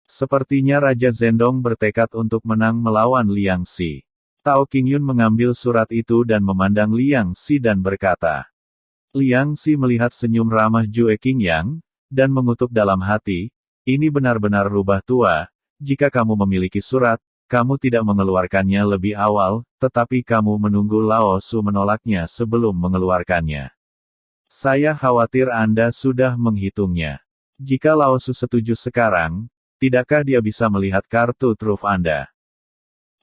Sepertinya Raja Zhendong bertekad untuk menang melawan Liang Xi. Tao Qingyun mengambil surat itu dan memandang Liang Xi dan berkata. Liang Xi melihat senyum ramah Jue Qingyang, dan mengutuk dalam hati, ini benar-benar rubah tua, jika kamu memiliki surat, kamu tidak mengeluarkannya lebih awal, tetapi kamu menunggu Lao Su menolaknya sebelum mengeluarkannya. Saya khawatir Anda sudah menghitungnya. Jika Lao Su setuju sekarang, tidakkah dia bisa melihat kartu truf Anda?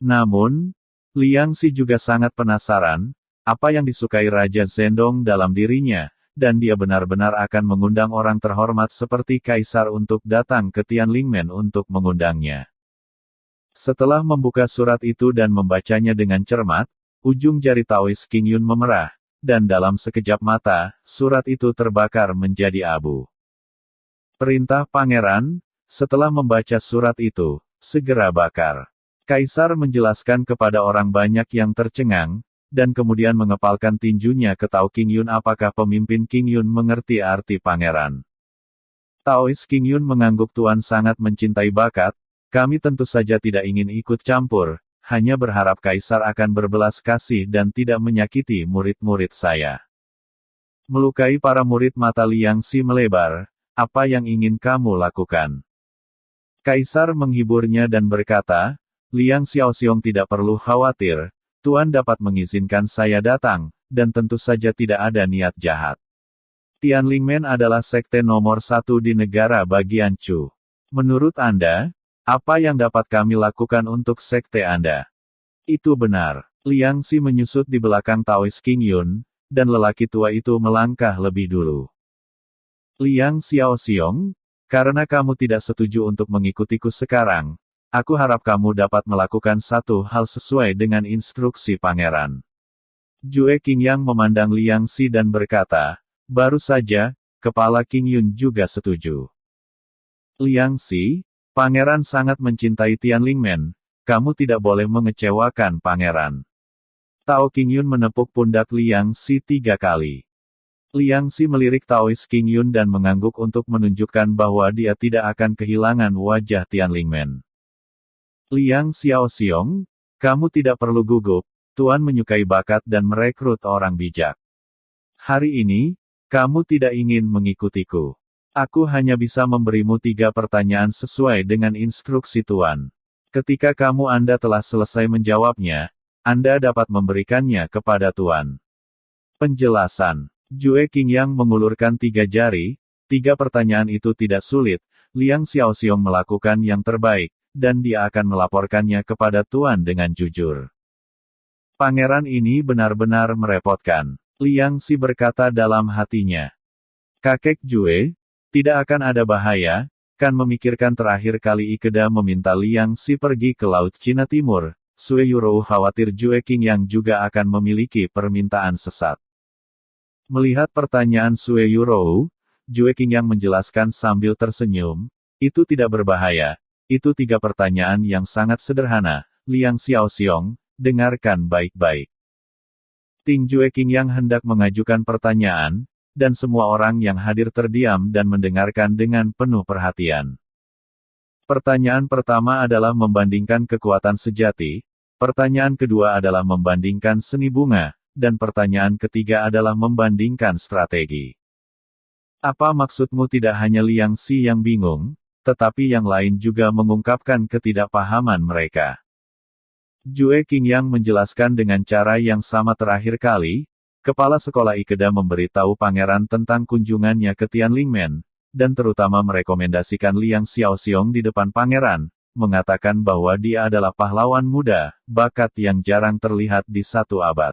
Namun, Liang Xi juga sangat penasaran, apa yang disukai Raja Zhendong dalam dirinya, dan dia benar-benar akan mengundang orang terhormat seperti Kaisar untuk datang ke Tianlingmen untuk mengundangnya. Setelah membuka surat itu dan membacanya dengan cermat, ujung jari Taois Qingyun memerah, dan dalam sekejap mata, surat itu terbakar menjadi abu. Perintah Pangeran, setelah membaca surat itu, segera bakar. Kaisar menjelaskan kepada orang banyak yang tercengang, dan kemudian mengepalkan tinjunya ke Tao Qingyun apakah pemimpin Qingyun mengerti arti pangeran. Taois Qingyun mengangguk Tuan sangat mencintai bakat, kami tentu saja tidak ingin ikut campur, hanya berharap Kaisar akan berbelas kasih dan tidak menyakiti murid-murid saya. Melukai para murid mata Liang Xi melebar, apa yang ingin kamu lakukan? Kaisar menghiburnya dan berkata, Liang Xiaoxiong tidak perlu khawatir, Tuan dapat mengizinkan saya datang, dan tentu saja tidak ada niat jahat. Tianlingmen adalah sekte nomor 1 di negara bagian Chu. Menurut Anda, apa yang dapat kami lakukan untuk sekte Anda? Itu benar. Liang Xi menyusut di belakang Taois Qingyun, dan lelaki tua itu melangkah lebih dulu. Liang Xiaoxiong, karena kamu tidak setuju untuk mengikutiku sekarang, aku harap kamu dapat melakukan satu hal sesuai dengan instruksi pangeran. Jue Qingyang memandang Liang Xi dan berkata, baru saja, kepala Qingyun juga setuju. Liang Xi, pangeran sangat mencintai Tianlingmen, kamu tidak boleh mengecewakan pangeran. Tao Qingyun menepuk pundak Liang Xi 3 kali. Liang Xi melirik Taois Qingyun dan mengangguk untuk menunjukkan bahwa dia tidak akan kehilangan wajah Tianlingmen. Liang Xiaoxiong, kamu tidak perlu gugup, Tuan menyukai bakat dan merekrut orang bijak. Hari ini, kamu tidak ingin mengikutiku. Aku hanya bisa memberimu 3 pertanyaan sesuai dengan instruksi Tuan. Ketika Anda telah selesai menjawabnya, Anda dapat memberikannya kepada Tuan. Penjelasan. Jue Qingyang mengulurkan 3 jari, 3 pertanyaan itu tidak sulit, Liang Xiaoxiong melakukan yang terbaik, dan dia akan melaporkannya kepada Tuan dengan jujur. Pangeran ini benar-benar merepotkan. Liang Xi berkata dalam hatinya. Kakek Jue, tidak akan ada bahaya, kan memikirkan terakhir kali Ikeda meminta Liang Xi pergi ke Laut Cina Timur, Sue Yurou khawatir Jue Qingyang juga akan memiliki permintaan sesat. Melihat pertanyaan Sue Yurou, Jue Qingyang menjelaskan sambil tersenyum, itu tidak berbahaya. Itu 3 pertanyaan yang sangat sederhana, Liang Xiaoxiong, dengarkan baik-baik. Ting Jue Qingyang hendak mengajukan pertanyaan, dan semua orang yang hadir terdiam dan mendengarkan dengan penuh perhatian. Pertanyaan pertama adalah membandingkan kekuatan sejati, pertanyaan kedua adalah membandingkan seni bunga, dan pertanyaan ketiga adalah membandingkan strategi. Apa maksudmu? Tidak hanya Liang Xi yang bingung, tetapi yang lain juga mengungkapkan ketidakpahaman mereka. Jue Qingyang menjelaskan dengan cara yang sama terakhir kali, kepala sekolah Ikeda memberitahu pangeran tentang kunjungannya ke Tianlingmen, dan terutama merekomendasikan Liang Xiaoxiong di depan pangeran, mengatakan bahwa dia adalah pahlawan muda, bakat yang jarang terlihat di 1 abad.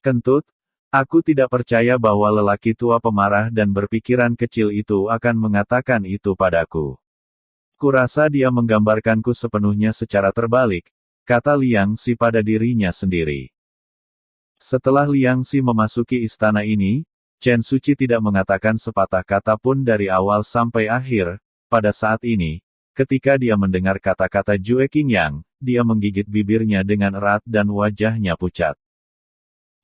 Kentut, aku tidak percaya bahwa lelaki tua pemarah dan berpikiran kecil itu akan mengatakan itu padaku. Kurasa dia menggambarkanku sepenuhnya secara terbalik, kata Liang Xi pada dirinya sendiri. Setelah Liang Xi memasuki istana ini, Chen Suci tidak mengatakan sepatah kata pun dari awal sampai akhir. Pada saat ini, ketika dia mendengar kata-kata Jue Qingyang, dia menggigit bibirnya dengan erat dan wajahnya pucat.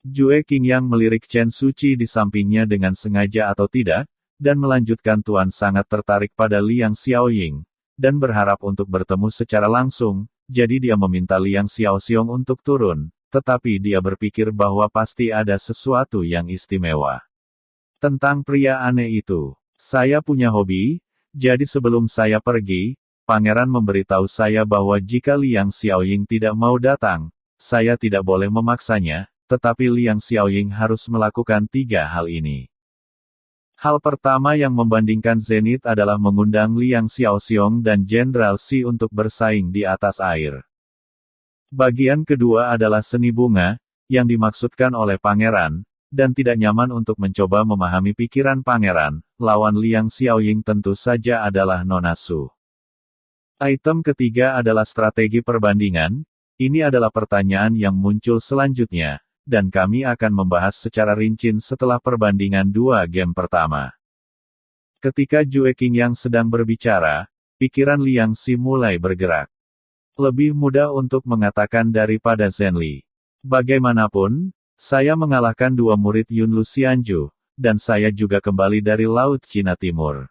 Jue Qingyang melirik Chen Suci di sampingnya dengan sengaja atau tidak, dan melanjutkan Tuan sangat tertarik pada Liang Xiaoying, dan berharap untuk bertemu secara langsung, jadi dia meminta Liang Xiaoxiong untuk turun, tetapi dia berpikir bahwa pasti ada sesuatu yang istimewa. Tentang pria aneh itu, saya punya hobi, jadi sebelum saya pergi, pangeran memberitahu saya bahwa jika Liang Xiaoying tidak mau datang, saya tidak boleh memaksanya, tetapi Liang Xiaoying harus melakukan 3 hal ini. Hal pertama yang membandingkan Zenith adalah mengundang Liang Xiaoxiong dan Jenderal Xi untuk bersaing di atas air. Bagian kedua adalah seni bunga, yang dimaksudkan oleh pangeran, dan tidak nyaman untuk mencoba memahami pikiran pangeran, lawan Liang Xiaoying tentu saja adalah Nona Su. Item ketiga adalah strategi perbandingan, ini adalah pertanyaan yang muncul selanjutnya, dan kami akan membahas secara rinci setelah perbandingan 2 game pertama. Ketika Jue Qingyang sedang berbicara, pikiran Liang Xi mulai bergerak. Lebih mudah untuk mengatakan daripada Zenli. Bagaimanapun, saya mengalahkan 2 murid Yun Luxianju, dan saya juga kembali dari Laut Cina Timur.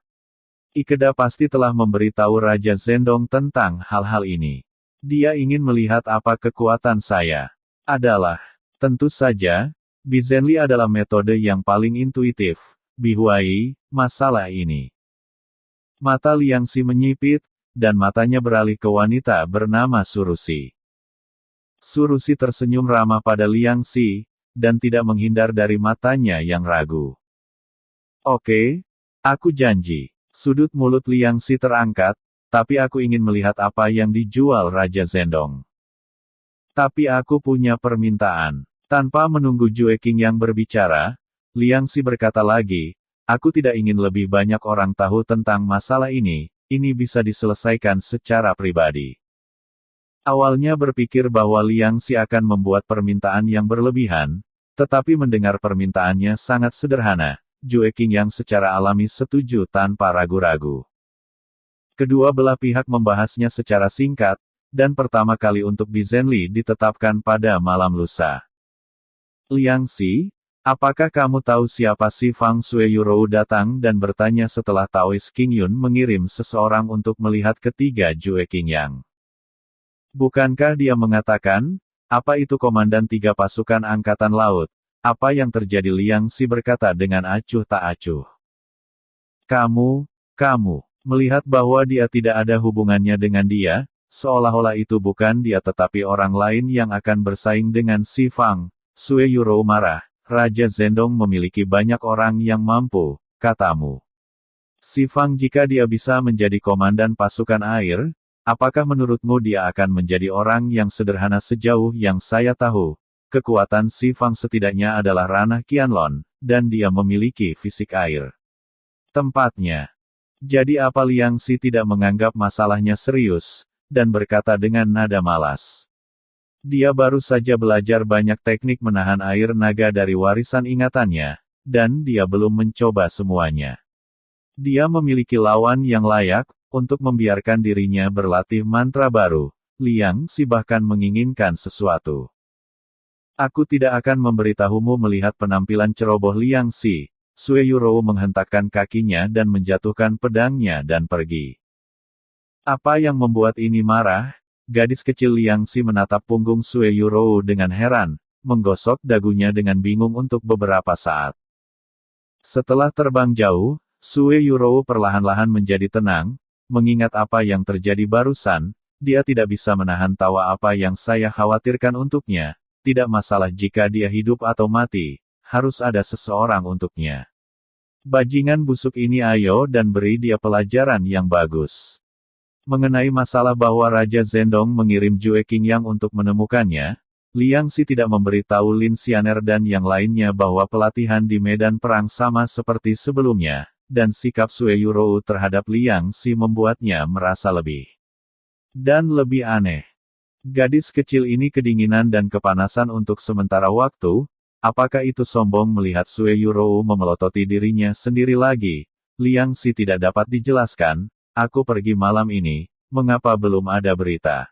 Ikeda pasti telah memberitahu Raja Zendong tentang hal-hal ini. Dia ingin melihat apa kekuatan saya. Tentu saja, Bizenli adalah metode yang paling intuitif, Bihuai, masalah ini. Mata Liang Xi menyipit, dan matanya beralih ke wanita bernama Surusi. Surusi tersenyum ramah pada Liang Xi, dan tidak menghindar dari matanya yang ragu. Oke, aku janji. Sudut mulut Liang Xi terangkat, tapi aku ingin melihat apa yang dijual Raja Zendong. Tapi aku punya permintaan. Tanpa menunggu Jue Qingyang berbicara, Liang Xi berkata lagi, aku tidak ingin lebih banyak orang tahu tentang masalah ini bisa diselesaikan secara pribadi. Awalnya berpikir bahwa Liang Xi akan membuat permintaan yang berlebihan, tetapi mendengar permintaannya sangat sederhana, Jue Qingyang secara alami setuju tanpa ragu-ragu. Kedua belah pihak membahasnya secara singkat, dan pertama kali untuk Bizenli ditetapkan pada malam lusa. Liang Xi, apakah kamu tahu siapa si Fang Sueyurou datang dan bertanya setelah Taoist King Yun mengirim seseorang untuk melihat ketiga Jue Qingyang? Bukankah dia mengatakan, apa itu komandan 3 pasukan angkatan laut? Apa yang terjadi? Liang Xi berkata dengan acuh tak acuh. Kamu, melihat bahwa dia tidak ada hubungannya dengan dia, seolah-olah itu bukan dia tetapi orang lain yang akan bersaing dengan si Fang. Sueyurou marah, Raja Zendong memiliki banyak orang yang mampu, katamu. Si Fang jika dia bisa menjadi komandan pasukan air, apakah menurutmu dia akan menjadi orang yang sederhana? Sejauh yang saya tahu, kekuatan si Fang setidaknya adalah ranah Qianlong, dan dia memiliki fisik air. Tempatnya. Jadi apa? Liang Xi tidak menganggap masalahnya serius, dan berkata dengan nada malas. Dia baru saja belajar banyak teknik menahan air naga dari warisan ingatannya, dan dia belum mencoba semuanya. Dia memiliki lawan yang layak, untuk membiarkan dirinya berlatih mantra baru. Liang Xi bahkan menginginkan sesuatu. Aku tidak akan memberitahumu. Melihat penampilan ceroboh Liang Xi, Sueyurou menghentakkan kakinya dan menjatuhkan pedangnya dan pergi. Apa yang membuat ini marah? Gadis kecil Liang Xi menatap punggung Sueyurou dengan heran, menggosok dagunya dengan bingung untuk beberapa saat. Setelah terbang jauh, Sueyurou perlahan-lahan menjadi tenang, mengingat apa yang terjadi barusan, dia tidak bisa menahan tawa. Apa yang saya khawatirkan untuknya, tidak masalah jika dia hidup atau mati. Harus ada seseorang untuknya. Bajingan busuk ini, ayo dan beri dia pelajaran yang bagus. Mengenai masalah bahwa Raja Zendong mengirim Jue Qingyang untuk menemukannya, Liang Xi tidak memberitahu Lin Xianer dan yang lainnya bahwa pelatihan di medan perang sama seperti sebelumnya, dan sikap Sueyurou terhadap Liang Xi membuatnya merasa lebih aneh. Gadis kecil ini kedinginan dan kepanasan untuk sementara waktu. Apakah itu sombong? Melihat Sueyurou memelototi dirinya sendiri lagi, Liang Xi tidak dapat dijelaskan. Aku pergi malam ini, mengapa belum ada berita?